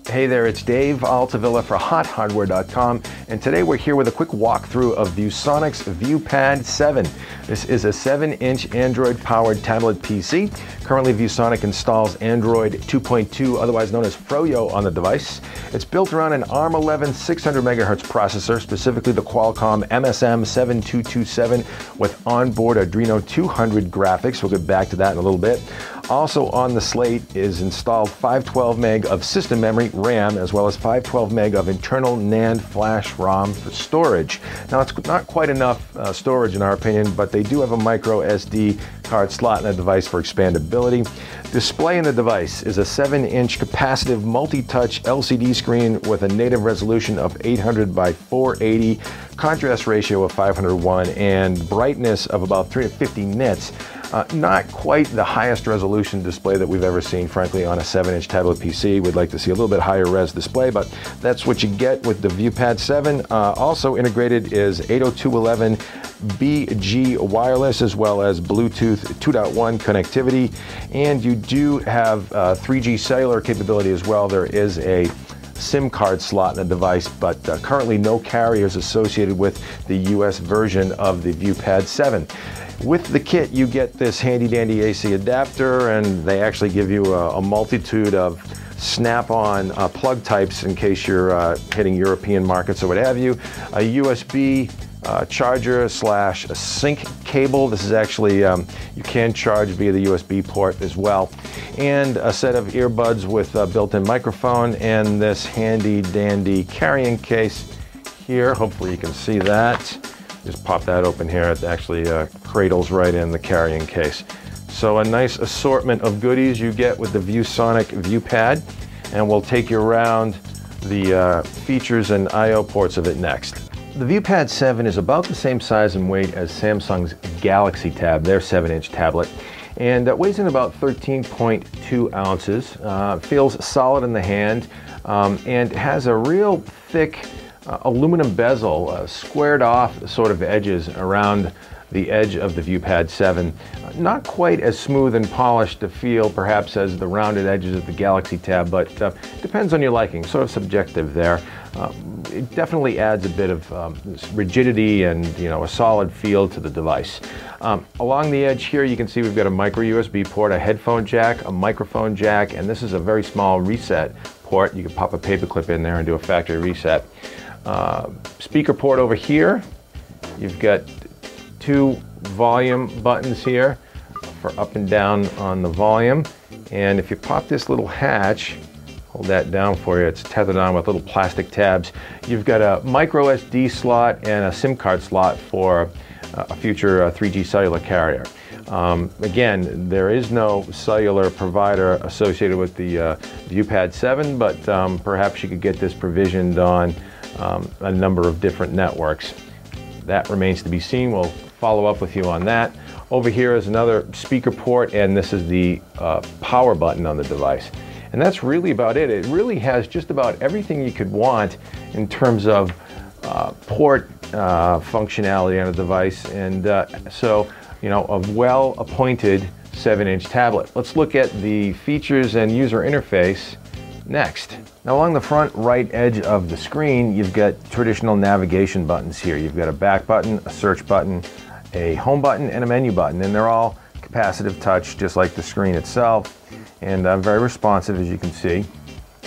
Hey there, it's Dave Altavilla for HotHardware.com, and today we're here with a quick walkthrough of ViewSonic's ViewPad 7. This is a 7-inch Android-powered tablet PC. Currently, ViewSonic installs Android 2.2, otherwise known as Froyo, on the device. It's built around an ARM11 600 MHz processor, specifically the Qualcomm MSM7227 with onboard Adreno 200 graphics. We'll get back to that in a little bit. Also on the slate is installed 512 meg of system memory, RAM, as well as 512 meg of internal NAND flash ROM for storage. Now, it's not quite enough storage in our opinion, but they do have a micro SD card slot in the device for expandability. Display in the device is a 7-inch capacitive multi-touch LCD screen with a native resolution of 800 by 480, contrast ratio of 501, and brightness of about 350 nits. Not quite the highest resolution display that we've ever seen, frankly, on a 7-inch tablet PC. We'd like to see a little bit higher res display, but that's what you get with the ViewPad 7. Also integrated is 802.11b wireless, as well as Bluetooth 2.1 connectivity, and you do have 3G cellular capability as well. There is a SIM card slot in the device, but currently no carriers associated with the US version of the ViewPad 7. With the kit, you get this handy-dandy AC adapter, and they actually give you a multitude of snap-on plug types in case you're hitting European markets or what have you. A USB charger slash a sync cable. This is actually, you can charge via the USB port as well. And a set of earbuds with a built-in microphone, and this handy-dandy carrying case here. Hopefully you can see that. Just pop that open here. It actually cradles right in the carrying case. So a nice assortment of goodies you get with the ViewSonic ViewPad, and we'll take you around the features and I/O ports of it next. The ViewPad 7 is about the same size and weight as Samsung's Galaxy Tab, their 7-inch tablet, and it weighs in about 13.2 ounces. Feels solid in the hand, and has a real thick aluminum bezel, squared off sort of edges around the edge of the ViewPad 7. Not quite as smooth and polished to feel perhaps as the rounded edges of the Galaxy Tab, but depends on your liking, sort of subjective there. It definitely adds a bit of rigidity and, you know, a solid feel to the device. Along the edge here you can see we've got a micro USB port, a headphone jack, a microphone jack, and this is a very small reset port. You can pop a paperclip in there and do a factory reset. Speaker port over here. You've got two volume buttons here for up and down on the volume, and if you pop this little hatch, hold that down for you, it's tethered on with little plastic tabs. You've got a micro SD slot and a SIM card slot for a future 3G cellular carrier. Again, there is no cellular provider associated with the ViewPad 7, but perhaps you could get this provisioned on a number of different networks. That remains to be seen. We'll follow up with you on that. Over here is another speaker port, and this is the power button on the device. And that's really about it. It really has just about everything you could want in terms of port functionality on a device, and so, you know, a well-appointed 7-inch tablet. Let's look at the features and user interface next. Now, along the front right edge of the screen, you've got traditional navigation buttons here. You've got a back button, a search button, a home button, and a menu button, and they're all capacitive touch, just like the screen itself, and very responsive, as you can see.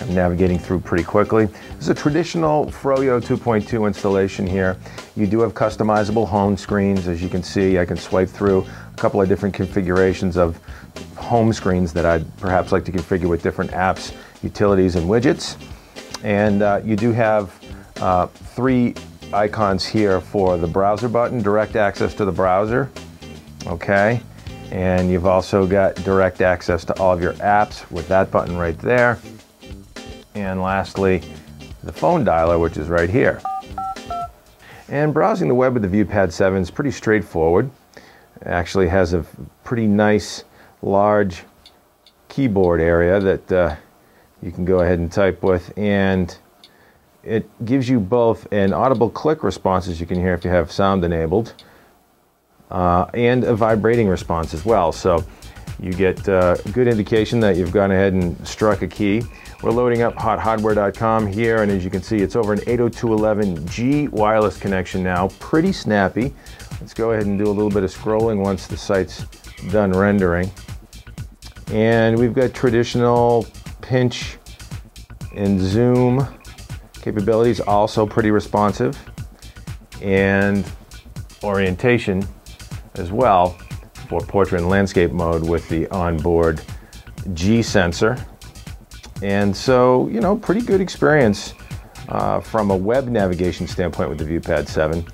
I'm navigating through pretty quickly. This is a traditional Froyo 2.2 installation here. You do have customizable home screens, as you can see. I can swipe through a couple of different configurations of home screens that I'd perhaps like to configure with different apps, utilities, and widgets. And you do have 3 icons here for the browser button, direct access to the browser, okay? And you've also got direct access to all of your apps with that button right there. And lastly, the phone dialer, which is right here. And browsing the web with the ViewPad 7 is pretty straightforward. It actually has a pretty nice, large keyboard area that you can go ahead and type with, and it gives you both an audible click response, as you can hear if you have sound enabled, and a vibrating response as well. So you get a good indication that you've gone ahead and struck a key. We're loading up HotHardware.com here, and as you can see, it's over an 802.11g wireless connection now. Pretty snappy. Let's go ahead and do a little bit of scrolling once the site's done rendering. And we've got traditional pinch and zoom capabilities, also pretty responsive, and orientation as well for portrait and landscape mode with the onboard G sensor. And so, you know, pretty good experience from a web navigation standpoint with the ViewPad 7.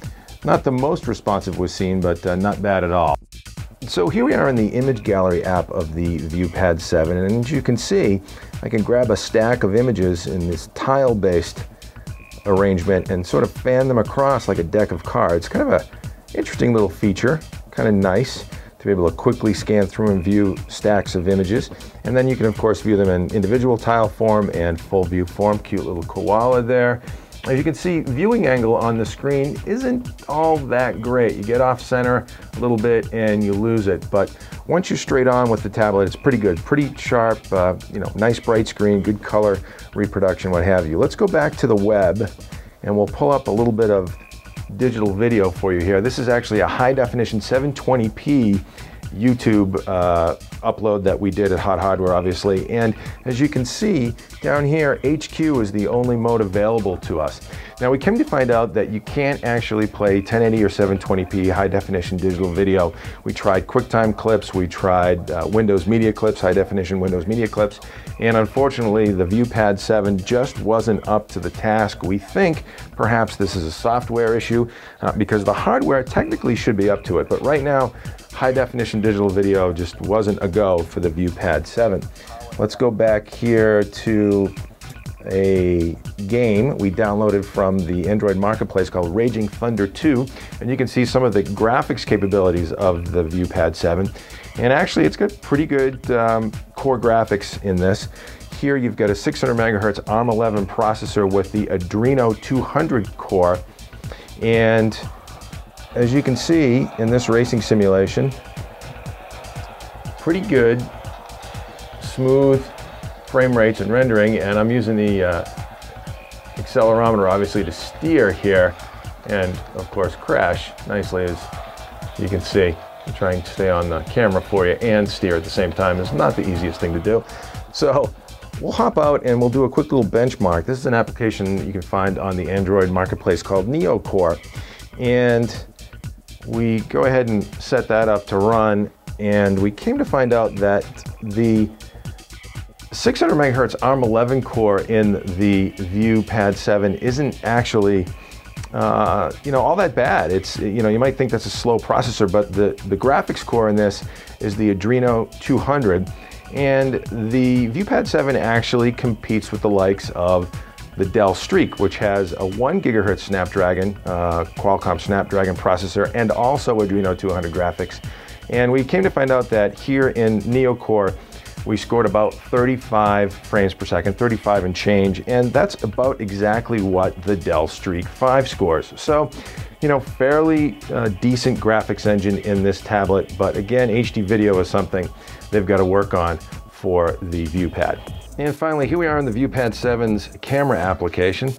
Not the most responsive we've seen, but not bad at all. So here we are in the image gallery app of the ViewPad 7, and as you can see, I can grab a stack of images in this tile-based arrangement and sort of fan them across like a deck of cards. Kind of a interesting little feature, kind of nice to be able to quickly scan through and view stacks of images. And then you can of course view them in individual tile form and full view form. Cute little koala there. As you can see, viewing angle on the screen isn't all that great. You get off center a little bit and you lose it, but once you're straight on with the tablet, it's pretty good, pretty sharp, you know, nice bright screen, good color reproduction, what have you. Let's go back to the web and we'll pull up a little bit of digital video for you here. This is actually a high definition 720p YouTube upload that we did at HotHardware, obviously. And as you can see down here, HQ is the only mode available to us. Now we came to find out that you can't actually play 1080 or 720p high definition digital video. We tried QuickTime clips, we tried Windows Media clips, high definition Windows Media clips, and unfortunately the ViewPad 7 just wasn't up to the task. We think perhaps this is a software issue because the hardware technically should be up to it, but right now high definition digital video just wasn't a go for the ViewPad 7. Let's go back here to a game we downloaded from the Android marketplace called Raging Thunder 2, and you can see some of the graphics capabilities of the ViewPad 7. And actually it's got pretty good core graphics in this. Here you've got a 600 megahertz ARM11 processor with the Adreno 200 core, and as you can see in this racing simulation, pretty good, smooth frame rates and rendering, and I'm using the accelerometer obviously to steer here and of course crash nicely, as you can see. I'm trying to stay on the camera for you and steer at the same time. It's not the easiest thing to do. So we'll hop out and we'll do a quick little benchmark. This is an application that you can find on the Android marketplace called NeoCore, and we go ahead and set that up to run, and we came to find out that the 600 megahertz ARM11 core in the ViewPad 7 isn't actually you know, all that bad. It's, you know, you might think that's a slow processor, but the graphics core in this is the Adreno 200, and the ViewPad 7 actually competes with the likes of the Dell Streak, which has a 1 gigahertz Snapdragon, Qualcomm Snapdragon processor, and also Adreno 200 graphics. And we came to find out that here in NeoCore, we scored about 35 frames per second, 35 and change, and that's about exactly what the Dell Streak 5 scores. So, you know, fairly decent graphics engine in this tablet, but again, HD video is something they've got to work on for the ViewPad. And finally, here we are in the ViewPad 7's camera application.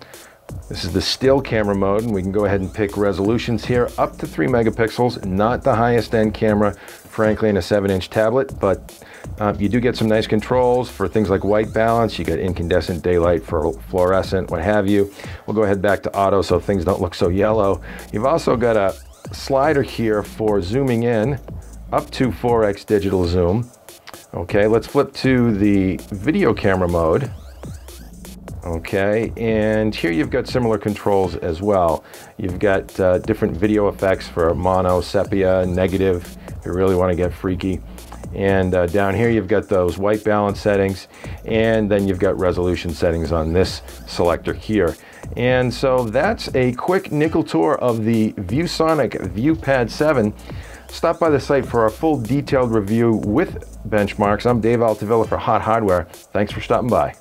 This is the still camera mode, and we can go ahead and pick resolutions here up to 3 megapixels. Not the highest end camera, frankly, in a 7-inch tablet, but you do get some nice controls for things like white balance. You get incandescent daylight for fluorescent, what have you. We'll go ahead back to auto so things don't look so yellow. You've also got a slider here for zooming in up to 4x digital zoom. Okay, let's flip to the video camera mode. Okay, and here you've got similar controls as well. You've got different video effects for mono, sepia, negative, if you really want to get freaky. And down here you've got those white balance settings, and then you've got resolution settings on this selector here. And so that's a quick nickel tour of the ViewSonic ViewPad 7. Stop by the site for our full detailed review with benchmarks. I'm Dave Altavilla for HotHardware. Thanks for stopping by.